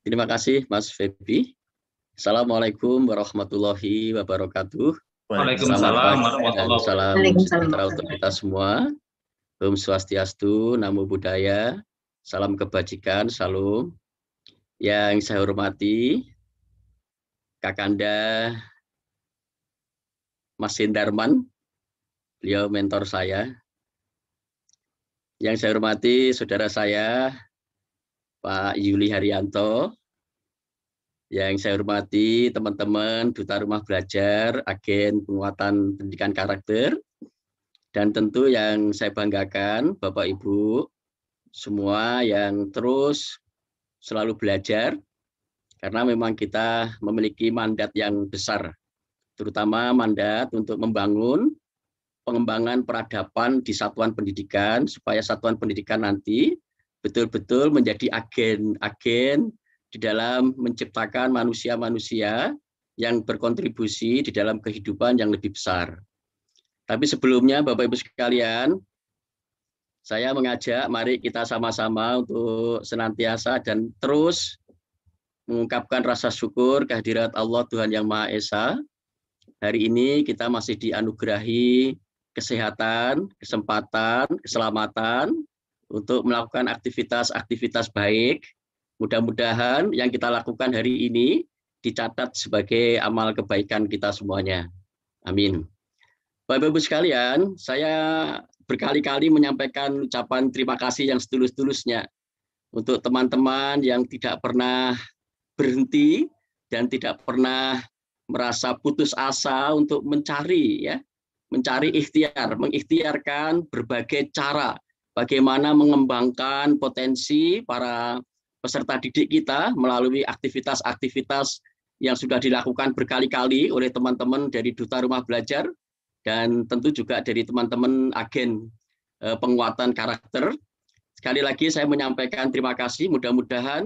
Terima kasih Mas Febi. Assalamualaikum warahmatullahi wabarakatuh. Selamat Waalaikumsalam pagi dan warahmatullahi salam wabarakatuh. sejahtera untuk kita semua. Om Swastiastu, Namo Buddhaya, salam kebajikan, salam. Yang saya hormati Kakanda Mas Hindarman, beliau mentor saya. Yang saya hormati saudara saya Pak Yuli Haryanto. Yang saya hormati teman-teman Duta Rumah Belajar, agen penguatan pendidikan karakter, dan tentu yang saya banggakan Bapak Ibu semua yang terus selalu belajar, karena memang kita memiliki mandat yang besar, terutama mandat untuk membangun pengembangan peradaban di satuan pendidikan, supaya satuan pendidikan nanti betul-betul menjadi agen-agen di dalam menciptakan manusia-manusia yang berkontribusi di dalam kehidupan yang lebih besar. Tapi sebelumnya Bapak Ibu sekalian, saya mengajak mari kita sama-sama untuk senantiasa dan terus mengungkapkan rasa syukur kehadirat Allah Tuhan Yang Maha Esa. Hari ini kita masih dianugerahi kesehatan, kesempatan, keselamatan untuk melakukan aktivitas-aktivitas baik. Mudah-mudahan yang kita lakukan hari ini dicatat sebagai amal kebaikan kita semuanya. Amin. Bapak-Ibu sekalian, saya berkali-kali menyampaikan ucapan terima kasih yang setulus-tulusnya untuk teman-teman yang tidak pernah berhenti dan tidak pernah merasa putus asa untuk mencari ikhtiar, mengikhtiarkan berbagai cara bagaimana mengembangkan potensi para peserta didik kita melalui aktivitas-aktivitas yang sudah dilakukan berkali-kali oleh teman-teman dari Duta Rumah Belajar dan tentu juga dari teman-teman agen penguatan karakter. Sekali lagi saya menyampaikan terima kasih, mudah-mudahan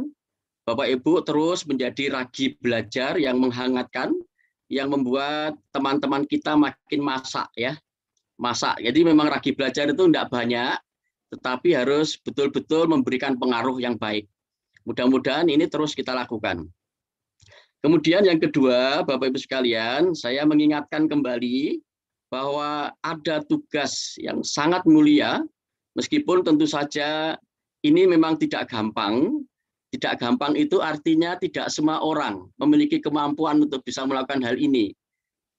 Bapak Ibu terus menjadi ragi belajar yang menghangatkan, yang membuat teman-teman kita makin masak. Jadi memang ragi belajar itu tidak banyak, tetapi harus betul-betul memberikan pengaruh yang baik. Mudah-mudahan ini terus kita lakukan. Kemudian yang kedua, Bapak Ibu sekalian, saya mengingatkan kembali bahwa ada tugas yang sangat mulia, meskipun tentu saja ini memang tidak gampang. Tidak gampang itu artinya tidak semua orang memiliki kemampuan untuk bisa melakukan hal ini.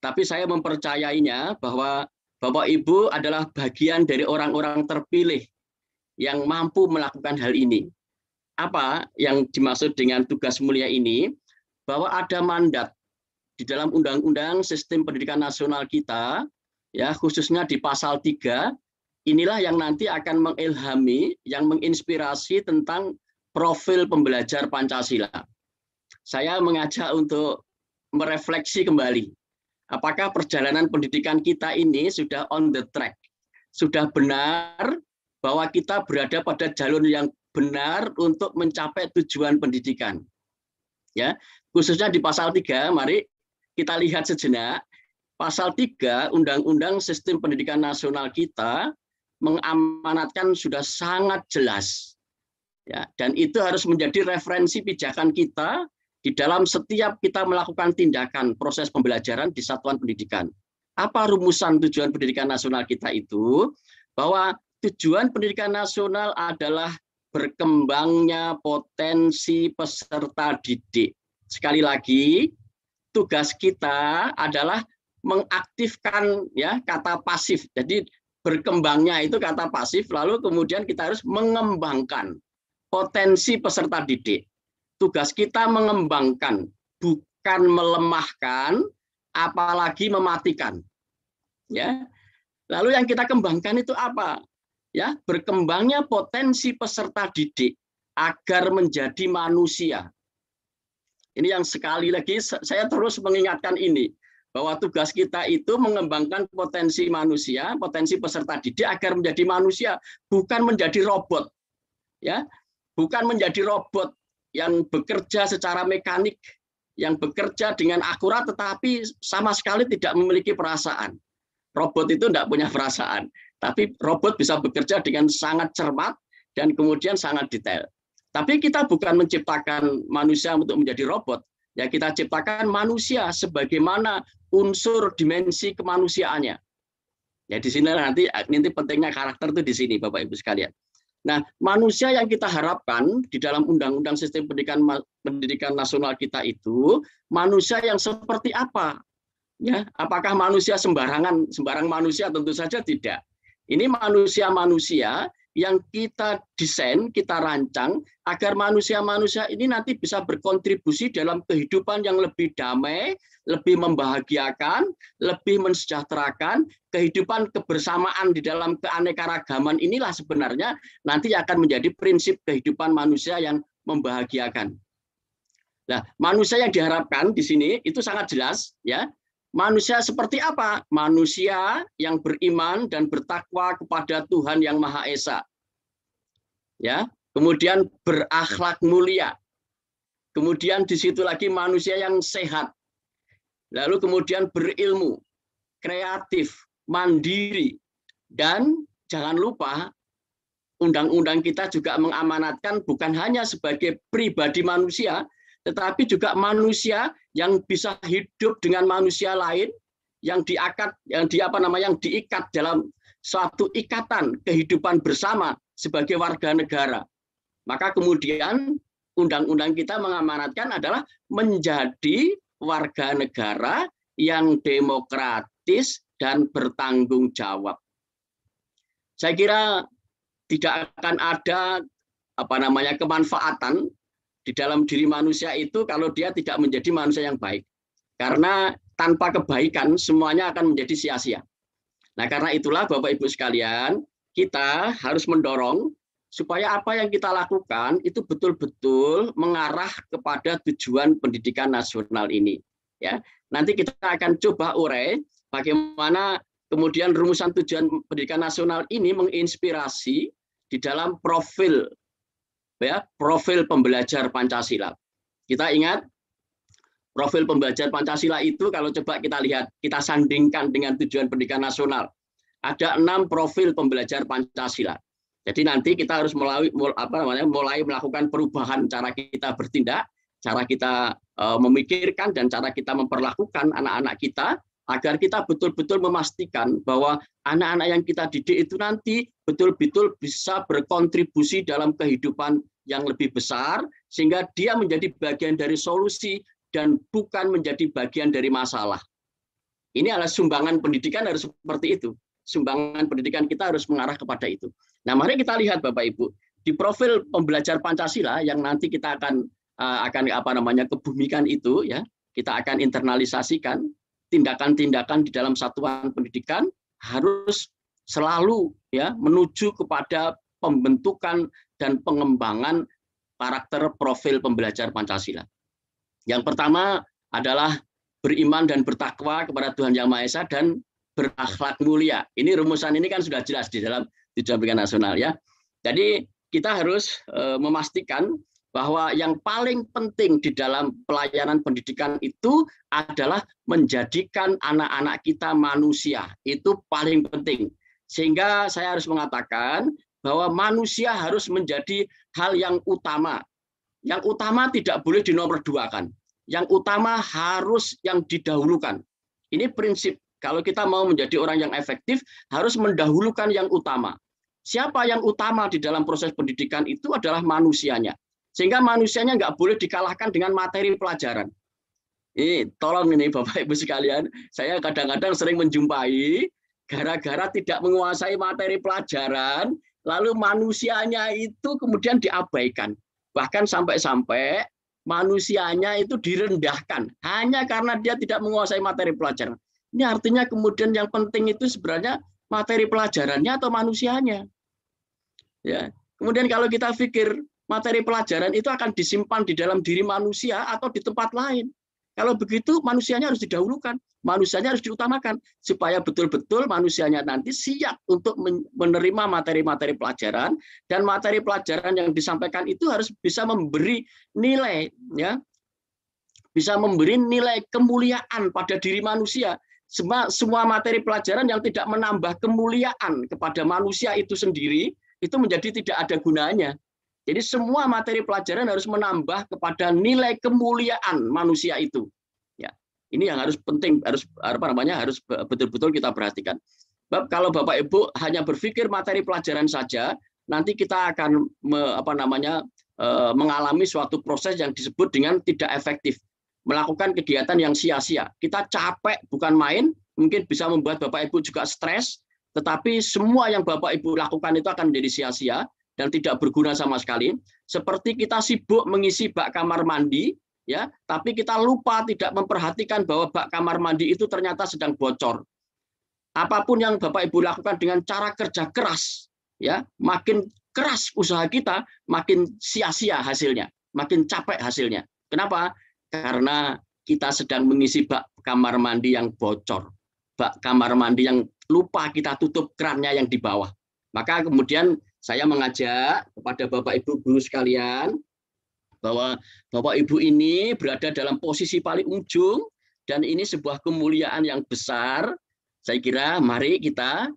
Tapi saya mempercayainya bahwa Bapak Ibu adalah bagian dari orang-orang terpilih yang mampu melakukan hal ini. Apa yang dimaksud dengan tugas mulia ini? Bahwa ada mandat di dalam Undang-Undang Sistem Pendidikan Nasional kita, khususnya di pasal 3, inilah yang nanti akan mengilhami, yang menginspirasi tentang profil pembelajar Pancasila. Saya mengajak untuk merefleksi kembali, apakah perjalanan pendidikan kita ini sudah on the track, sudah benar bahwa kita berada pada jalur yang benar untuk mencapai tujuan pendidikan. Khususnya di pasal 3, mari kita lihat sejenak. Pasal 3 Undang-Undang Sistem Pendidikan Nasional kita mengamanatkan sudah sangat jelas. Dan itu harus menjadi referensi pijakan kita di dalam setiap kita melakukan tindakan proses pembelajaran di satuan pendidikan. Apa rumusan tujuan pendidikan nasional kita itu? Bahwa tujuan pendidikan nasional adalah berkembangnya potensi peserta didik. Sekali lagi, tugas kita adalah mengaktifkan kata pasif. Jadi berkembangnya itu kata pasif, lalu kemudian kita harus mengembangkan potensi peserta didik. Tugas kita mengembangkan, bukan melemahkan, apalagi mematikan. Lalu yang kita kembangkan itu apa? Berkembangnya potensi peserta didik agar menjadi manusia. Ini yang sekali lagi saya terus mengingatkan ini, bahwa tugas kita itu mengembangkan potensi manusia, potensi peserta didik agar menjadi manusia, bukan menjadi robot. Bukan menjadi robot yang bekerja secara mekanik, yang bekerja dengan akurat tetapi sama sekali tidak memiliki perasaan. Robot itu tidak punya perasaan, tapi robot bisa bekerja dengan sangat cermat dan kemudian sangat detail. Tapi kita bukan menciptakan manusia untuk menjadi robot. Ya, kita ciptakan manusia sebagaimana unsur dimensi kemanusiaannya. Ya, di sini nanti pentingnya karakter itu di sini, Bapak Ibu sekalian. Nah, manusia yang kita harapkan di dalam Undang-Undang Sistem Pendidikan Nasional kita itu manusia yang seperti apa? Ya, apakah manusia sembarang manusia? Tentu saja tidak. Ini manusia-manusia yang kita desain, kita rancang agar manusia-manusia ini nanti bisa berkontribusi dalam kehidupan yang lebih damai, lebih membahagiakan, lebih mensejahterakan, kehidupan kebersamaan di dalam keanekaragaman inilah sebenarnya nanti akan menjadi prinsip kehidupan manusia yang membahagiakan. Nah, manusia yang diharapkan di sini itu sangat jelas, ya. Manusia seperti apa? Manusia yang beriman dan bertakwa kepada Tuhan yang Maha Esa. Ya, kemudian berakhlak mulia. Kemudian di situ lagi manusia yang sehat. Lalu kemudian berilmu, kreatif, mandiri, dan jangan lupa undang-undang kita juga mengamanatkan bukan hanya sebagai pribadi manusia, tetapi juga manusia yang bisa hidup dengan manusia lain yang diikat dalam suatu ikatan kehidupan bersama sebagai warga negara. Maka kemudian undang-undang kita mengamanatkan adalah menjadi warga negara yang demokratis dan bertanggung jawab. Saya kira tidak akan ada kemanfaatan di dalam diri manusia itu kalau dia tidak menjadi manusia yang baik. Karena tanpa kebaikan semuanya akan menjadi sia-sia. Nah, karena itulah Bapak Ibu sekalian, kita harus mendorong supaya apa yang kita lakukan itu betul-betul mengarah kepada tujuan pendidikan nasional ini. Ya, nanti kita akan coba urai bagaimana kemudian rumusan tujuan pendidikan nasional ini menginspirasi di dalam profil pembelajar Pancasila. Kita ingat profil pembelajar Pancasila itu kalau coba kita lihat, kita sandingkan dengan tujuan pendidikan nasional. Ada 6 profil pembelajar Pancasila. Jadi nanti kita harus mulai melakukan perubahan cara kita bertindak, cara kita memikirkan dan cara kita memperlakukan anak-anak kita agar kita betul-betul memastikan bahwa anak-anak yang kita didik itu nanti betul-betul bisa berkontribusi dalam kehidupan yang lebih besar, sehingga dia menjadi bagian dari solusi dan bukan menjadi bagian dari masalah. Ini adalah sumbangan pendidikan harus seperti itu. Sumbangan pendidikan kita harus mengarah kepada itu. Nah, mari kita lihat Bapak Ibu, di profil pembelajar Pancasila yang nanti kita akan kebumikan itu, ya, kita akan internalisasikan tindakan-tindakan di dalam satuan pendidikan harus selalu ya menuju kepada pembentukan dan pengembangan karakter profil pembelajar Pancasila. Yang pertama adalah beriman dan bertakwa kepada Tuhan Yang Maha Esa dan berakhlak mulia. Ini rumusan ini kan sudah jelas di dalam tujuan pendidikan nasional ya. Jadi kita harus memastikan bahwa yang paling penting di dalam pelayanan pendidikan itu adalah menjadikan anak-anak kita manusia. Itu paling penting. Sehingga saya harus mengatakan bahwa manusia harus menjadi hal yang utama. Yang utama tidak boleh dinomorduakan. Yang utama harus yang didahulukan. Ini prinsip. Kalau kita mau menjadi orang yang efektif, harus mendahulukan yang utama. Siapa yang utama di dalam proses pendidikan itu adalah manusianya. Sehingga manusianya nggak boleh dikalahkan dengan materi pelajaran. Tolong ini Bapak Ibu sekalian, saya kadang-kadang sering menjumpai gara-gara tidak menguasai materi pelajaran, lalu manusianya itu kemudian diabaikan. Bahkan sampai-sampai manusianya itu direndahkan hanya karena dia tidak menguasai materi pelajaran. Ini artinya kemudian yang penting itu sebenarnya materi pelajarannya atau manusianya. Ya. Kemudian kalau kita pikir materi pelajaran itu akan disimpan di dalam diri manusia atau di tempat lain. Kalau begitu manusianya harus didahulukan, manusianya harus diutamakan supaya betul-betul manusianya nanti siap untuk menerima materi-materi pelajaran, dan materi pelajaran yang disampaikan itu harus bisa memberi nilai, ya, bisa memberi nilai kemuliaan pada diri manusia. Semua materi pelajaran yang tidak menambah kemuliaan kepada manusia itu sendiri itu menjadi tidak ada gunanya. Jadi semua materi pelajaran harus menambah kepada nilai kemuliaan manusia itu. Ya, ini yang harus penting, harus betul-betul kita perhatikan. Kalau Bapak Ibu hanya berpikir materi pelajaran saja, nanti kita akan mengalami suatu proses yang disebut dengan tidak efektif, melakukan kegiatan yang sia-sia. Kita capek bukan main, mungkin bisa membuat Bapak Ibu juga stres, tetapi semua yang Bapak Ibu lakukan itu akan menjadi sia-sia dan tidak berguna sama sekali. Seperti kita sibuk mengisi bak kamar mandi, ya, tapi kita lupa tidak memperhatikan bahwa bak kamar mandi itu ternyata sedang bocor. Apapun yang Bapak Ibu lakukan dengan cara kerja keras, ya, makin keras usaha kita, makin sia-sia hasilnya, makin capek hasilnya. Kenapa? Karena kita sedang mengisi bak kamar mandi yang bocor, bak kamar mandi yang lupa kita tutup kerannya yang di bawah. Maka kemudian saya mengajak kepada Bapak Ibu guru sekalian bahwa Bapak Ibu ini berada dalam posisi paling ujung dan ini sebuah kemuliaan yang besar. Saya kira mari kita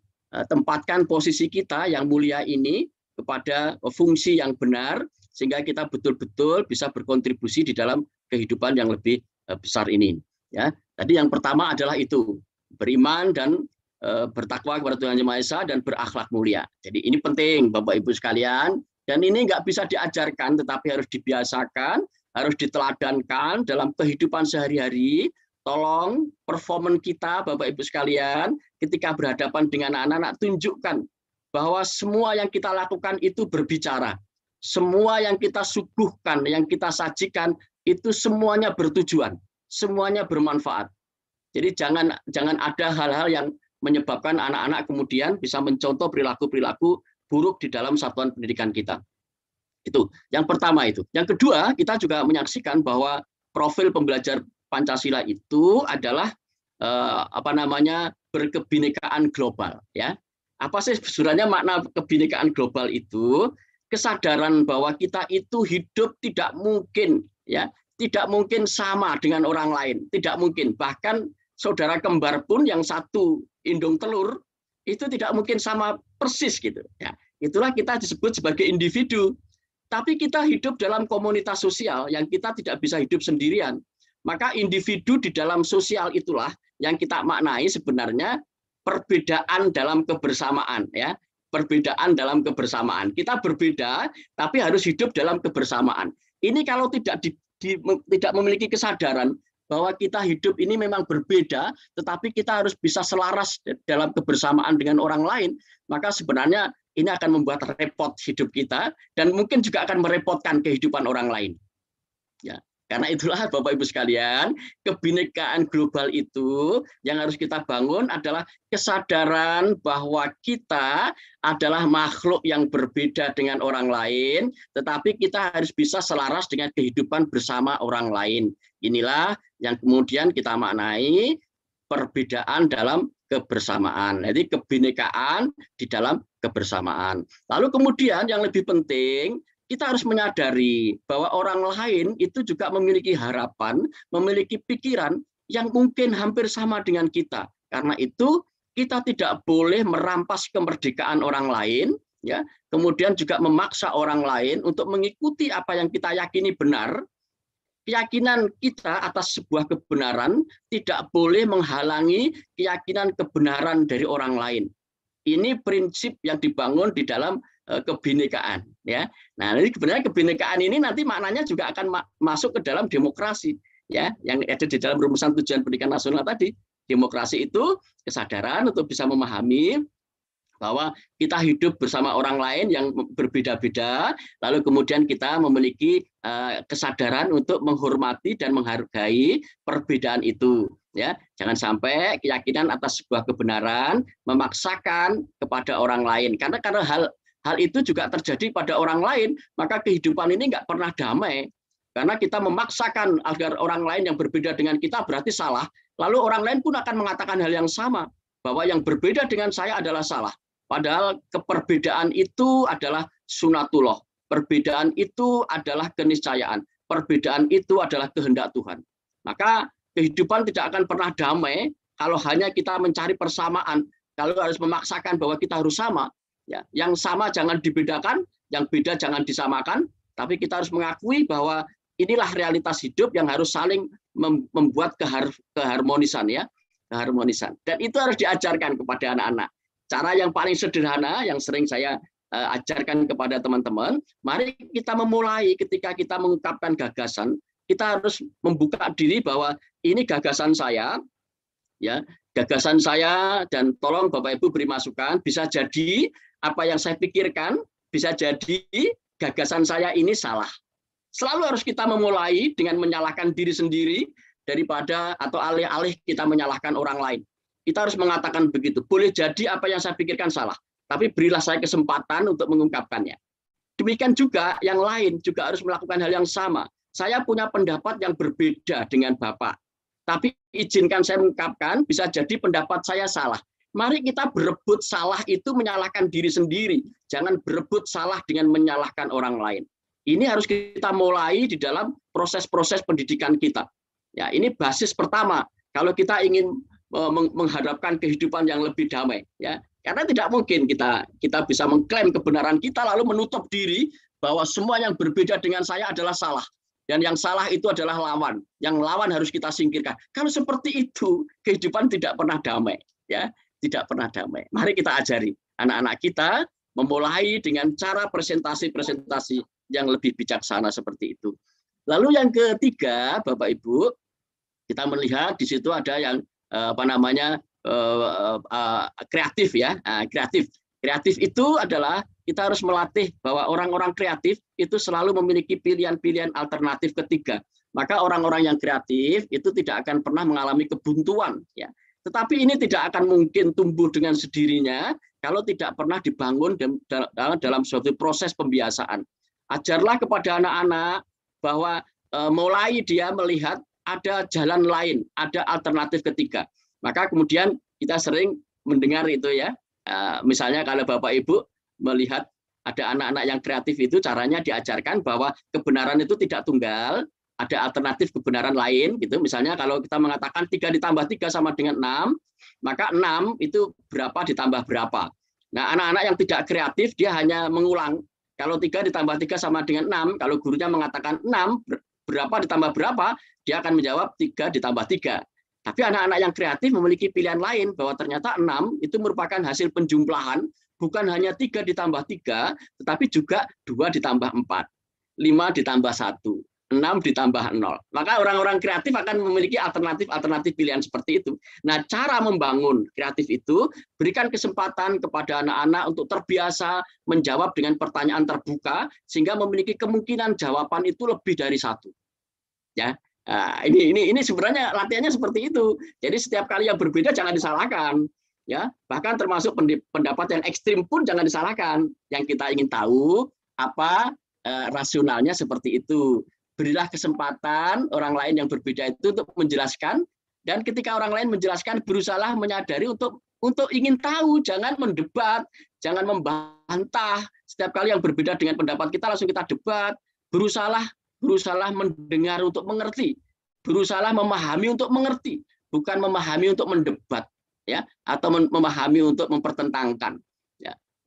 tempatkan posisi kita yang mulia ini kepada fungsi yang benar sehingga kita betul-betul bisa berkontribusi di dalam kehidupan yang lebih besar ini. Ya, tadi yang pertama adalah itu, beriman dan bertakwa kepada Tuhan Yang Maha Esa dan berakhlak mulia. Jadi ini penting Bapak Ibu sekalian, dan ini nggak bisa diajarkan tetapi harus dibiasakan, harus diteladankan dalam kehidupan sehari-hari. Tolong performan kita Bapak Ibu sekalian ketika berhadapan dengan anak-anak, tunjukkan bahwa semua yang kita lakukan itu berbicara. Semua yang kita suguhkan, yang kita sajikan itu semuanya bertujuan, semuanya bermanfaat. Jadi jangan ada hal-hal yang menyebabkan anak-anak kemudian bisa mencontoh perilaku-perilaku buruk di dalam satuan pendidikan kita. Itu yang pertama itu. Yang kedua, kita juga menyaksikan bahwa profil pembelajar Pancasila itu adalah berkebinekaan global, ya. Apa sih sebenarnya makna kebinekaan global itu? Kesadaran bahwa kita itu hidup tidak mungkin, ya, tidak mungkin sama dengan orang lain, tidak mungkin. Bahkan saudara kembar pun yang satu indung telur itu tidak mungkin sama persis gitu. Ya, itulah kita disebut sebagai individu. Tapi kita hidup dalam komunitas sosial yang kita tidak bisa hidup sendirian. Maka individu di dalam sosial itulah yang kita maknai sebenarnya perbedaan dalam kebersamaan, ya. Perbedaan dalam kebersamaan. Kita berbeda tapi harus hidup dalam kebersamaan. Ini kalau tidak memiliki kesadaran bahwa kita hidup ini memang berbeda, tetapi kita harus bisa selaras dalam kebersamaan dengan orang lain, maka sebenarnya ini akan membuat repot hidup kita dan mungkin juga akan merepotkan kehidupan orang lain. Ya, karena itulah Bapak Ibu sekalian, kebinekaan global itu yang harus kita bangun adalah kesadaran bahwa kita adalah makhluk yang berbeda dengan orang lain, tetapi kita harus bisa selaras dengan kehidupan bersama orang lain. Inilah yang kemudian kita maknai perbedaan dalam kebersamaan. Jadi kebinekaan di dalam kebersamaan. Lalu kemudian yang lebih penting, kita harus menyadari bahwa orang lain itu juga memiliki harapan, memiliki pikiran yang mungkin hampir sama dengan kita. Karena itu kita tidak boleh merampas kemerdekaan orang lain, ya. Kemudian juga memaksa orang lain untuk mengikuti apa yang kita yakini benar. Keyakinan kita atas sebuah kebenaran tidak boleh menghalangi keyakinan kebenaran dari orang lain. Ini prinsip yang dibangun di dalam kebinekaan, ya. Nah, ini sebenarnya kebinekaan ini nanti maknanya juga akan masuk ke dalam demokrasi, ya, yang ada di dalam rumusan tujuan pendidikan nasional tadi. Demokrasi itu kesadaran untuk bisa memahami bahwa kita hidup bersama orang lain yang berbeda-beda, lalu kemudian kita memiliki kesadaran untuk menghormati dan menghargai perbedaan itu. Ya, jangan sampai keyakinan atas sebuah kebenaran memaksakan kepada orang lain, karena hal itu juga terjadi pada orang lain, maka kehidupan ini nggak pernah damai. Karena kita memaksakan agar orang lain yang berbeda dengan kita berarti salah, lalu orang lain pun akan mengatakan hal yang sama, bahwa yang berbeda dengan saya adalah salah. Padahal keperbedaan itu adalah sunatullah, perbedaan itu adalah keniscayaan, perbedaan itu adalah kehendak Tuhan. Maka kehidupan tidak akan pernah damai kalau hanya kita mencari persamaan, kalau harus memaksakan bahwa kita harus sama. Ya, yang sama jangan dibedakan, yang beda jangan disamakan, tapi kita harus mengakui bahwa inilah realitas hidup yang harus saling membuat keharmonisan ya, keharmonisan. Dan itu harus diajarkan kepada anak-anak. Cara yang paling sederhana yang sering saya ajarkan kepada teman-teman, mari kita memulai ketika kita mengungkapkan gagasan, kita harus membuka diri bahwa ini gagasan saya, ya, gagasan saya, dan tolong Bapak Ibu beri masukan, bisa jadi apa yang saya pikirkan, bisa jadi gagasan saya ini salah. Selalu harus kita memulai dengan menyalahkan diri sendiri daripada atau alih-alih kita menyalahkan orang lain. Kita harus mengatakan begitu. Boleh jadi apa yang saya pikirkan salah, tapi berilah saya kesempatan untuk mengungkapkannya. Demikian juga yang lain juga harus melakukan hal yang sama. Saya punya pendapat yang berbeda dengan Bapak, tapi izinkan saya mengungkapkan, bisa jadi pendapat saya salah. Mari kita berebut salah itu menyalahkan diri sendiri. Jangan berebut salah dengan menyalahkan orang lain. Ini harus kita mulai di dalam proses-proses pendidikan kita. Ya, ini basis pertama. Kalau kita ingin menghadapkan kehidupan yang lebih damai, ya, karena tidak mungkin kita bisa mengklaim kebenaran kita lalu menutup diri bahwa semua yang berbeda dengan saya adalah salah. Dan yang salah itu adalah lawan. Yang lawan harus kita singkirkan. Kalau seperti itu, kehidupan tidak pernah damai. Ya, tidak pernah damai. Mari kita ajari anak-anak kita memulai dengan cara presentasi-presentasi yang lebih bijaksana seperti itu. Lalu yang ketiga, Bapak Ibu, kita melihat di situ ada yang kreatif ya. Kreatif. Kreatif itu adalah kita harus melatih bahwa orang-orang kreatif itu selalu memiliki pilihan-pilihan alternatif ketiga. Maka orang-orang yang kreatif itu tidak akan pernah mengalami kebuntuan. Ya. Tetapi ini tidak akan mungkin tumbuh dengan sendirinya kalau tidak pernah dibangun dalam suatu proses pembiasaan. Ajarlah kepada anak-anak bahwa mulai dia melihat ada jalan lain, ada alternatif ketiga. Maka kemudian kita sering mendengar itu ya. Misalnya kalau Bapak Ibu melihat ada anak-anak yang kreatif itu caranya diajarkan bahwa kebenaran itu tidak tunggal, ada alternatif kebenaran lain gitu. Misalnya kalau kita mengatakan 3 ditambah 3 sama dengan 6, maka 6 itu berapa ditambah berapa. Nah, anak-anak yang tidak kreatif dia hanya mengulang. Kalau 3 ditambah 3 sama dengan 6, kalau gurunya mengatakan 6 berapa ditambah berapa, dia akan menjawab 3 ditambah 3. Tapi anak-anak yang kreatif memiliki pilihan lain bahwa ternyata 6 itu merupakan hasil penjumlahan, bukan hanya 3 ditambah 3, tetapi juga 2 ditambah 4, 5 ditambah 1, 6 ditambah 0. Maka orang-orang kreatif akan memiliki alternatif-alternatif pilihan seperti itu. Nah, cara membangun kreatif itu, berikan kesempatan kepada anak-anak untuk terbiasa menjawab dengan pertanyaan terbuka, sehingga memiliki kemungkinan jawaban itu lebih dari 1. Ya. Nah, ini sebenarnya latihannya seperti itu. Jadi setiap kali yang berbeda jangan disalahkan, ya. Bahkan termasuk pendapat yang ekstrim pun jangan disalahkan. Yang kita ingin tahu apa rasionalnya seperti itu. Berilah kesempatan orang lain yang berbeda itu untuk menjelaskan, dan ketika orang lain menjelaskan berusahalah menyadari untuk ingin tahu, jangan mendebat, jangan membantah. Setiap kali yang berbeda dengan pendapat kita langsung kita debat. Berusahalah mendengar untuk mengerti, berusahalah memahami untuk mengerti, bukan memahami untuk mendebat, ya, atau memahami untuk mempertentangkan.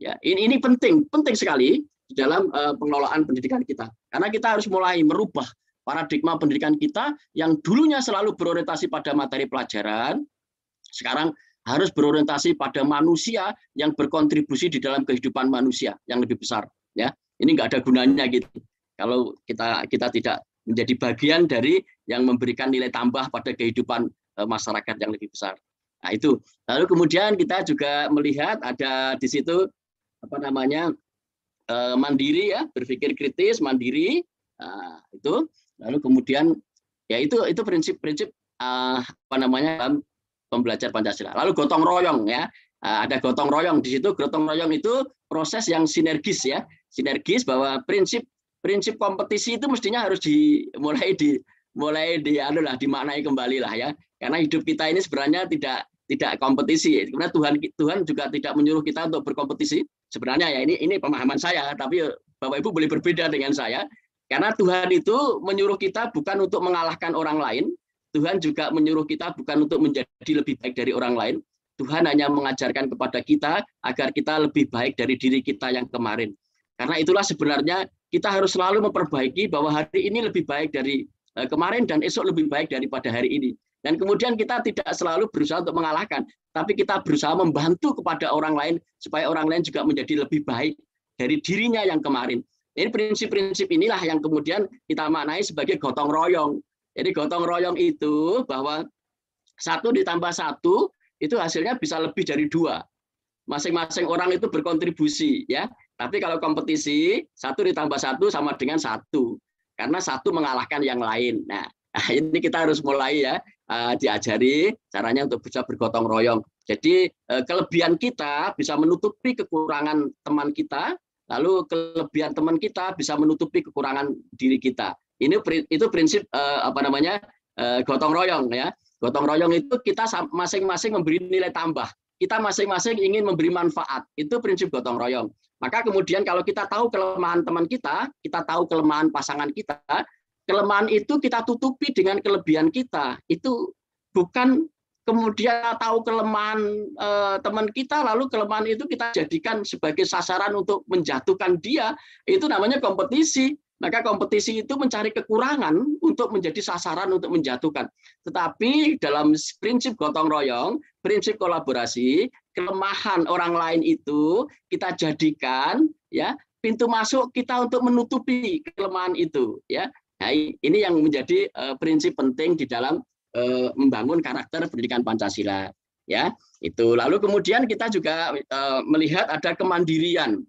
Ya, ini penting sekali di dalam pengelolaan pendidikan kita, karena kita harus mulai merubah paradigma pendidikan kita yang dulunya selalu berorientasi pada materi pelajaran, sekarang harus berorientasi pada manusia yang berkontribusi di dalam kehidupan manusia yang lebih besar. Ya, ini nggak ada gunanya gitu kalau kita tidak menjadi bagian dari yang memberikan nilai tambah pada kehidupan masyarakat yang lebih besar. Nah, itu. Lalu kemudian kita juga melihat ada di situ mandiri ya, berpikir kritis, mandiri. Nah, itu. Lalu kemudian ya itu prinsip-prinsip pembelajar Pancasila. Lalu gotong royong ya. Ada gotong royong di situ. Gotong royong itu proses yang sinergis ya. Sinergis bahwa prinsip kompetisi itu mestinya harus dimaknai kembali lah ya, karena hidup kita ini sebenarnya tidak kompetisi. Karena Tuhan juga tidak menyuruh kita untuk berkompetisi sebenarnya ya, ini pemahaman saya, tapi Bapak Ibu boleh berbeda dengan saya, karena Tuhan itu menyuruh kita bukan untuk mengalahkan orang lain, Tuhan juga menyuruh kita bukan untuk menjadi lebih baik dari orang lain. Tuhan hanya mengajarkan kepada kita agar kita lebih baik dari diri kita yang kemarin. Karena itulah sebenarnya kita harus selalu memperbaiki bahwa hari ini lebih baik dari kemarin dan esok lebih baik daripada hari ini. Dan kemudian kita tidak selalu berusaha untuk mengalahkan, tapi kita berusaha membantu kepada orang lain supaya orang lain juga menjadi lebih baik dari dirinya yang kemarin. Ini prinsip-prinsip inilah yang kemudian kita maknai sebagai gotong royong. Jadi gotong royong itu bahwa 1 ditambah 1 itu hasilnya bisa lebih dari 2. Masing-masing orang itu berkontribusi, ya. Tapi kalau kompetisi 1 ditambah 1 sama dengan 1, karena 1 mengalahkan yang lain. Nah, ini kita harus mulai ya diajari caranya untuk bisa bergotong royong. Jadi kelebihan kita bisa menutupi kekurangan teman kita, lalu kelebihan teman kita bisa menutupi kekurangan diri kita. Itu prinsip gotong royong ya. Gotong royong itu kita masing-masing memberi nilai tambah. Kita masing-masing ingin memberi manfaat. Itu prinsip gotong royong. Maka kemudian kalau kita tahu kelemahan teman kita tahu kelemahan pasangan kita, kelemahan itu kita tutupi dengan kelebihan kita. Itu bukan kemudian tahu kelemahan teman kita, lalu kelemahan itu kita jadikan sebagai sasaran untuk menjatuhkan dia. Itu namanya kompetisi. Maka kompetisi itu mencari kekurangan untuk menjadi sasaran untuk menjatuhkan. Tetapi dalam prinsip gotong royong, prinsip kolaborasi, kelemahan orang lain itu kita jadikan ya pintu masuk kita untuk menutupi kelemahan itu ya. Nah, ini yang menjadi prinsip penting di dalam membangun karakter pendidikan Pancasila ya. Itu lalu kemudian kita juga melihat ada kemandirian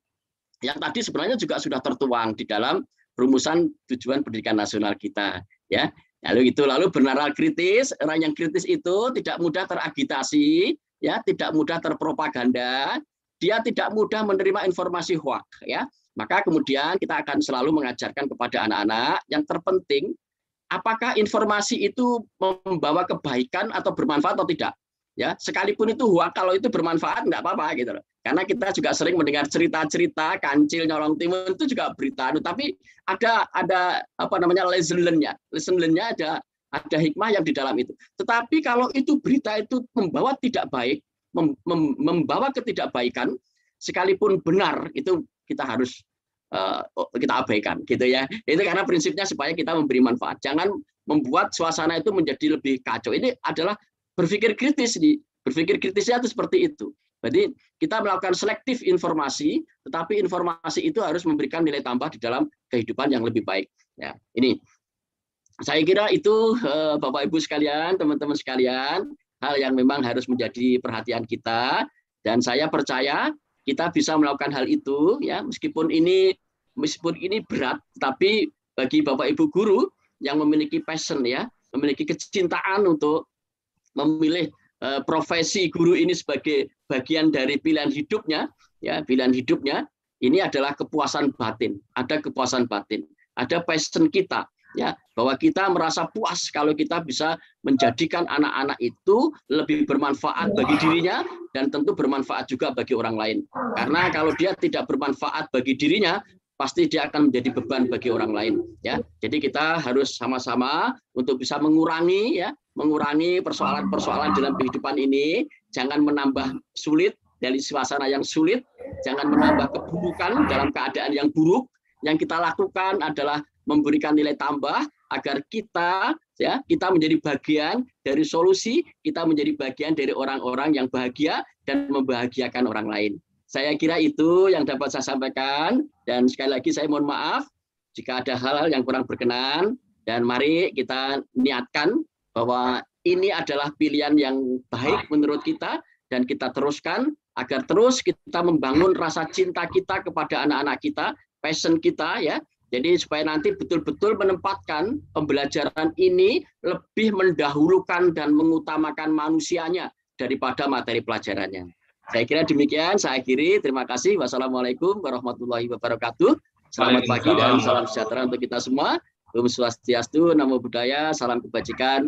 yang tadi sebenarnya juga sudah tertuang di dalam rumusan tujuan pendidikan nasional kita ya. Lalu bernalar kritis, orang yang kritis itu tidak mudah teragitasi ya, tidak mudah terpropaganda, dia tidak mudah menerima informasi hoax ya. Maka kemudian kita akan selalu mengajarkan kepada anak-anak yang terpenting apakah informasi itu membawa kebaikan atau bermanfaat atau tidak. Ya, sekalipun itu hoax, kalau itu bermanfaat enggak apa-apa gitu loh. Karena kita juga sering mendengar cerita-cerita Kancil nyolong timun itu juga berita, tapi ada lesson learn-nya. Lesson learn-nya ada hikmah yang di dalam itu. Tetapi kalau itu berita itu membawa tidak baik, membawa ketidakbaikan, sekalipun benar itu kita harus kita abaikan gitu ya. Itu karena prinsipnya supaya kita memberi manfaat. Jangan membuat suasana itu menjadi lebih kacau. Ini adalah berpikir kritis, berpikir kritisnya itu seperti itu. Jadi kita melakukan selektif informasi, tetapi informasi itu harus memberikan nilai tambah di dalam kehidupan yang lebih baik. Ya, ini saya kira itu Bapak Ibu sekalian, teman-teman sekalian, hal yang memang harus menjadi perhatian kita. Dan saya percaya kita bisa melakukan hal itu, ya meskipun ini berat, tapi bagi Bapak Ibu guru yang memiliki passion, ya memiliki kecintaan untuk memilih profesi guru ini sebagai bagian dari pilihan hidupnya, ya pilihan hidupnya ini adalah kepuasan batin, ada kepuasan batin, ada passion kita, ya bahwa kita merasa puas kalau kita bisa menjadikan anak-anak itu lebih bermanfaat bagi dirinya dan tentu bermanfaat juga bagi orang lain. Karena kalau dia tidak bermanfaat bagi dirinya, pasti dia akan menjadi beban bagi orang lain, ya. Jadi kita harus sama-sama untuk bisa mengurangi persoalan-persoalan dalam kehidupan ini, jangan menambah sulit dari suasana yang sulit, jangan menambah keburukan dalam keadaan yang buruk. Yang kita lakukan adalah memberikan nilai tambah agar kita menjadi bagian dari solusi, kita menjadi bagian dari orang-orang yang bahagia dan membahagiakan orang lain. Saya kira itu yang dapat saya sampaikan, dan sekali lagi saya mohon maaf jika ada hal-hal yang kurang berkenan, dan mari kita niatkan bahwa ini adalah pilihan yang baik menurut kita, dan kita teruskan agar terus kita membangun rasa cinta kita kepada anak-anak kita, passion kita, ya. Jadi supaya nanti betul-betul menempatkan pembelajaran ini lebih mendahulukan dan mengutamakan manusianya daripada materi pelajarannya. Saya kira demikian, saya akhiri. Terima kasih. Wassalamualaikum warahmatullahi wabarakatuh. Selamat pagi dan salam sejahtera untuk kita semua. Om Swastiastu, Namo Buddhaya, salam kebajikan.